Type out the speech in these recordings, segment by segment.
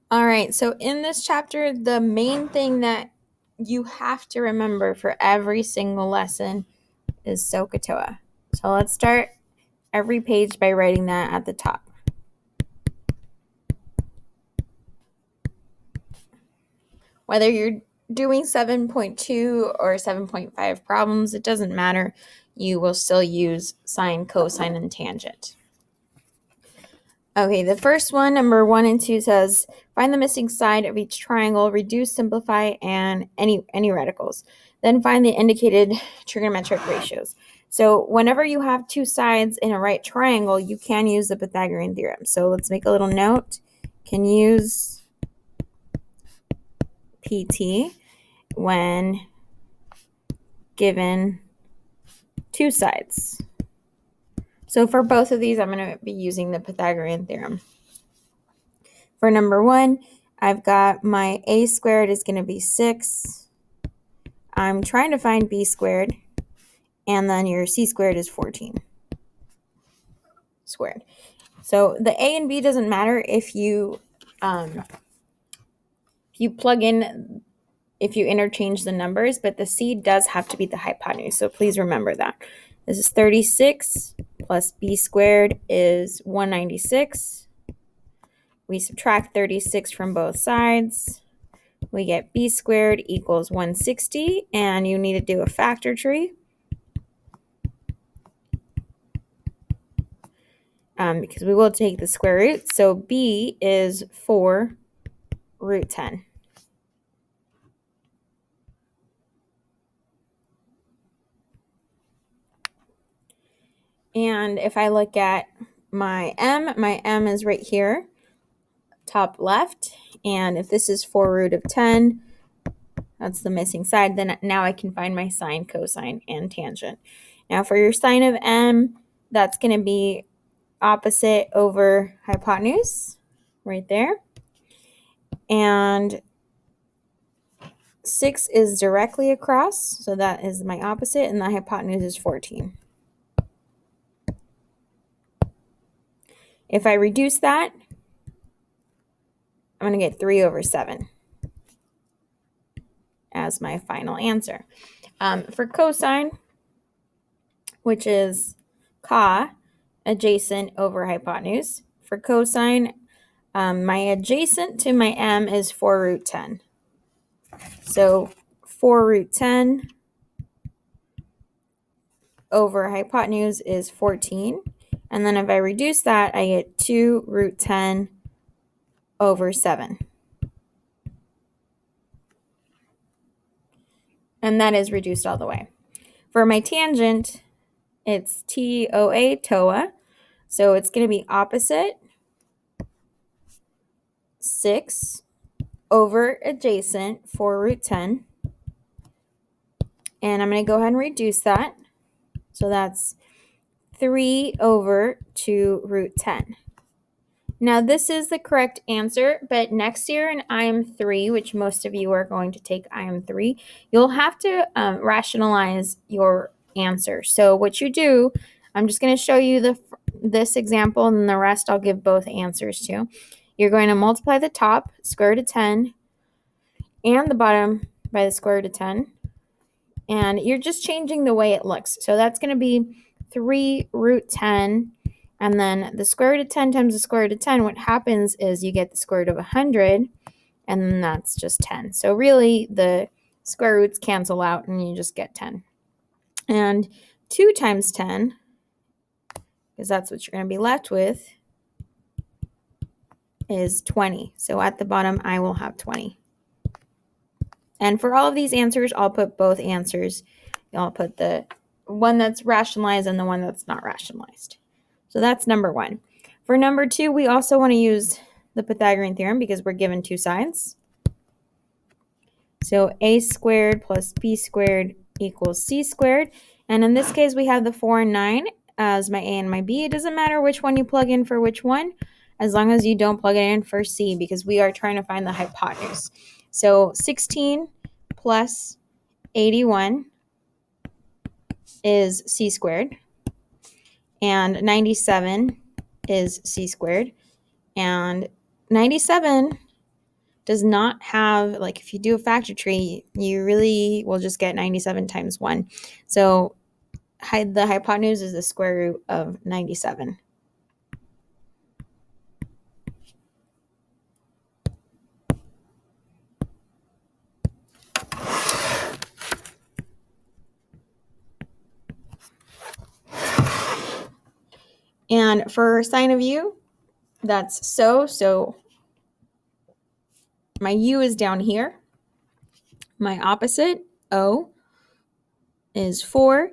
All right, so in this chapter, the main thing that you have to remember for every single lesson is SOHCAHTOA. So let's start every page by writing that at the top. Whether you're doing 7.2 or 7.5 problems, it doesn't matter. You will still use sine, cosine, and tangent. Okay, the first one, number 1 and 2, says find the missing side of each triangle, reduce, simplify, and any radicals. Then find the indicated trigonometric ratios. So whenever you have two sides in a right triangle, you can use the Pythagorean theorem. So let's make a little note. Can use PT when given two sides. So for both of these, I'm going to be using the Pythagorean theorem. For number 1, I've got my a squared is going to be 6. I'm trying to find b squared, and then your c squared is 14 squared. So the a and b doesn't matter if you plug in, if you interchange the numbers, but the c does have to be the hypotenuse. So please remember that. This is 36 plus b squared is 196. We subtract 36 from both sides. We get b squared equals 160, and you need to do a factor tree. Because we will take the square root. So b is 4 root 10. And if I look at my m is right here, top left. And if this is 4 root of 10, that's the missing side, then now I can find my sine, cosine, and tangent. Now for your sine of m, that's going to be opposite over hypotenuse, right there. And 6 is directly across, so that is my opposite, and the hypotenuse is 14. If I reduce that, I'm going to get 3 over 7 as my final answer. For cosine, which is ca, adjacent over hypotenuse. For cosine, my adjacent to my m is 4 root 10. So 4 root 10 over hypotenuse is 14. And then if I reduce that, I get 2 root 10 over 7. And that is reduced all the way. For my tangent, it's TOA, TOA. So it's going to be opposite 6 over adjacent 4 root 10. And I'm going to go ahead and reduce that. So that's 3 over 2 root 10. Now this is the correct answer, but next year in IM3, which most of you are going to take IM3, you'll have to rationalize your answer. So what you do, I'm just going to show you this example, and the rest I'll give both answers to. You're going to multiply the top, square root of 10, and the bottom by the square root of 10. And you're just changing the way it looks. So that's going to be 3 root 10. And then the square root of 10 times the square root of 10, what happens is you get the square root of 100, and then that's just 10. So really, the square roots cancel out, and you just get 10. And 2 times 10, because that's what you're going to be left with, is 20. So at the bottom, I will have 20. And for all of these answers, I'll put both answers. I'll put the one that's rationalized and the one that's not rationalized. So that's number 1. For number 2, we also want to use the Pythagorean theorem because we're given two sides. So a squared plus b squared equals c squared. And in this case, we have the 4 and 9 as my a and my b. It doesn't matter which one you plug in for which one, as long as you don't plug it in for c, because we are trying to find the hypotenuse. So 16 plus 81 is c squared. And 97 is c squared. And 97 does not have, like if you do a factor tree, you really will just get 97 times 1. So the hypotenuse is the square root of 97. And for sine of u, that's so my u is down here. My opposite, O, is 4,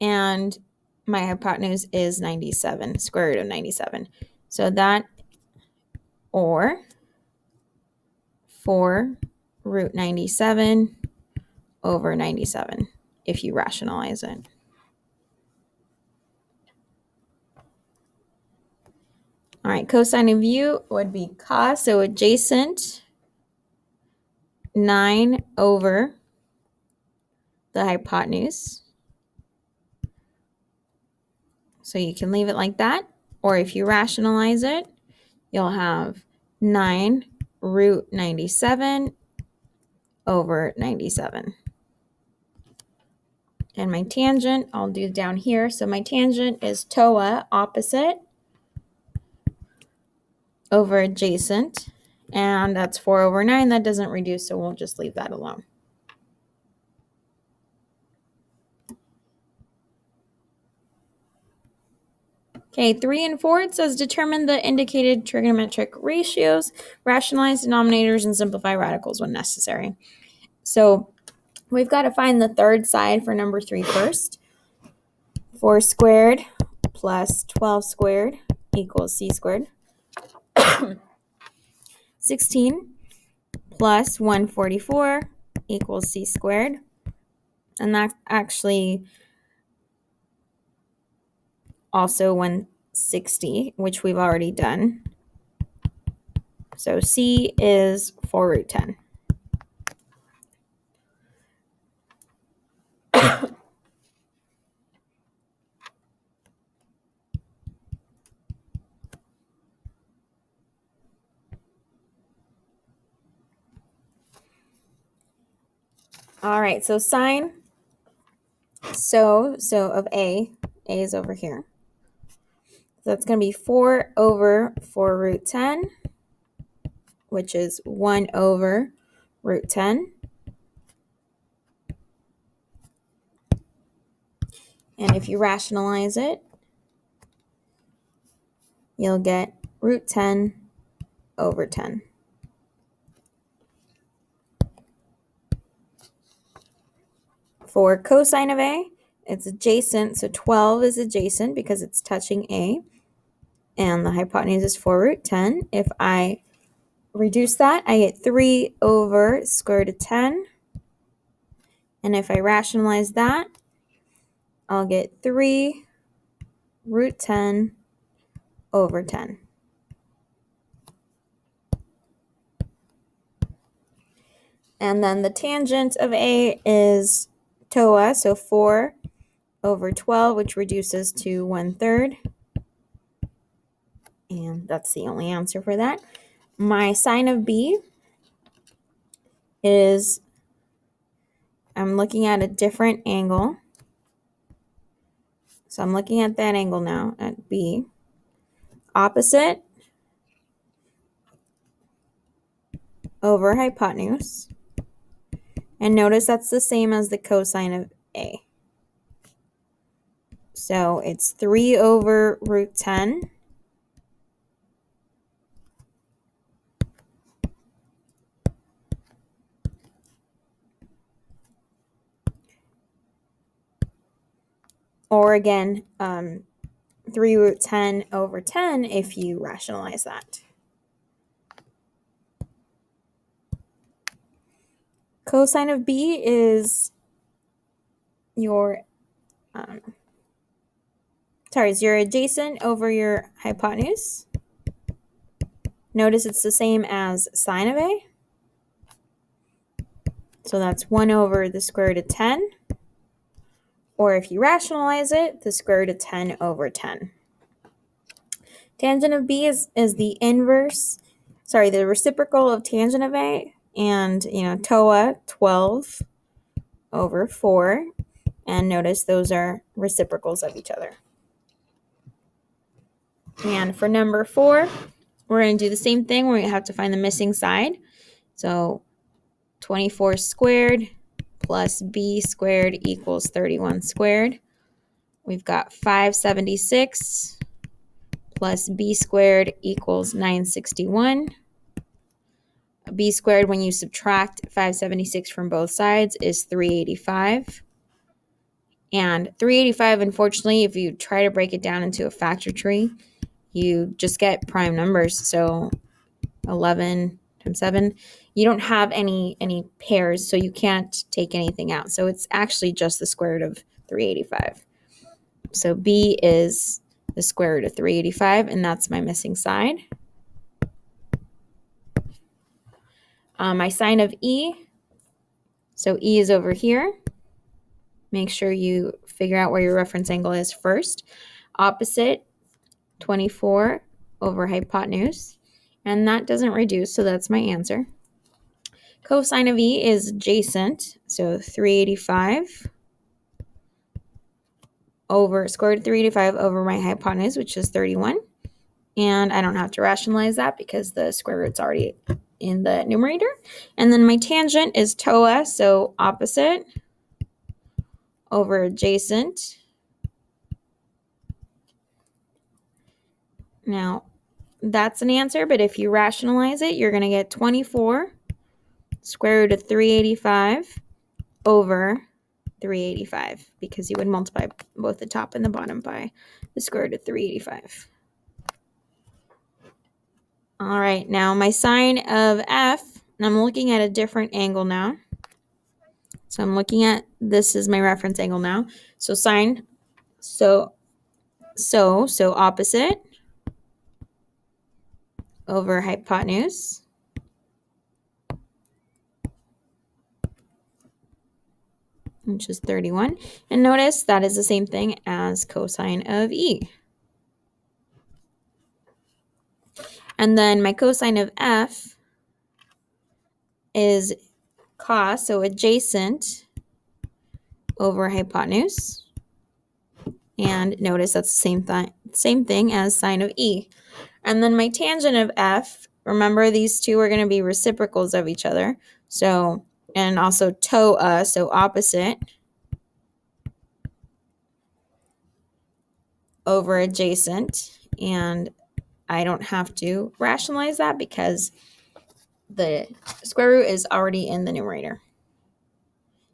and my hypotenuse is 97, square root of 97. So that, or 4 root 97 over 97, if you rationalize it. All right, cosine of u would be cos, so adjacent 9 over the hypotenuse. So you can leave it like that, or if you rationalize it, you'll have 9 root 97 over 97. And my tangent, I'll do down here. So my tangent is TOA, opposite, over adjacent. And that's 4 over 9. That doesn't reduce, so we'll just leave that alone. Okay, 3 and 4, it says determine the indicated trigonometric ratios, rationalize denominators, and simplify radicals when necessary. So we've got to find the third side for number 3 first. 4 squared plus 12 squared equals c squared. 16 plus 144 equals c squared. And that's actually also 160, which we've already done. So c is 4 root 10. All right, so sine, so of A is over here. So that's going to be 4 over 4 root 10, which is 1 over root 10. And if you rationalize it, you'll get root 10 over 10. For cosine of A, it's adjacent, so 12 is adjacent because it's touching A, and the hypotenuse is 4 root 10. If I reduce that, I get 3 over square root of 10, and if I rationalize that, I'll get 3 root 10 over 10. And then the tangent of A is TOA, so 4 over 12, which reduces to 1/3. And that's the only answer for that. My sine of B is, I'm looking at a different angle. So I'm looking at that angle now at B. Opposite over hypotenuse. And notice that's the same as the cosine of A. So it's 3 over root 10. Or again, 3 root 10 over 10 if you rationalize that. Cosine of B is your, is your adjacent over your hypotenuse. Notice it's the same as sine of A. So that's 1 over the square root of 10. Or if you rationalize it, the square root of 10 over 10. Tangent of B is the inverse the reciprocal of tangent of A, and, TOA, 12 over 4. And notice those are reciprocals of each other. And for number 4, we're going to do the same thing. We're going to have to find the missing side. So 24 squared plus b squared equals 31 squared. We've got 576 plus b squared equals 961. B squared, when you subtract 576 from both sides, is 385. And 385, unfortunately, if you try to break it down into a factor tree, you just get prime numbers. So 11 times 7. You don't have any pairs, so you can't take anything out. So it's actually just the square root of 385. So b is the square root of 385, and that's my missing side. My sine of e, so e is over here. Make sure you figure out where your reference angle is first. Opposite, 24 over hypotenuse, and that doesn't reduce, so that's my answer. Cosine of e is adjacent, so 385 over square root of 385 over my hypotenuse, which is 31. And I don't have to rationalize that because the square root's already in the numerator. And then my tangent is TOA, so opposite over adjacent. Now, that's an answer, but if you rationalize it, you're going to get 24 square root of 385 over 385, because you would multiply both the top and the bottom by the square root of 385. All right, now my sine of f, and I'm looking at a different angle now. So I'm looking at, this is my reference angle now. So sine, so opposite over hypotenuse. Which is 31. And notice that is the same thing as cosine of e. And then my cosine of f is cos, so adjacent over hypotenuse. And notice that's the same thing as sine of e. And then my tangent of f, remember these two are going to be reciprocals of each other. So, and also TOA, so opposite over adjacent. And I don't have to rationalize that because the square root is already in the numerator.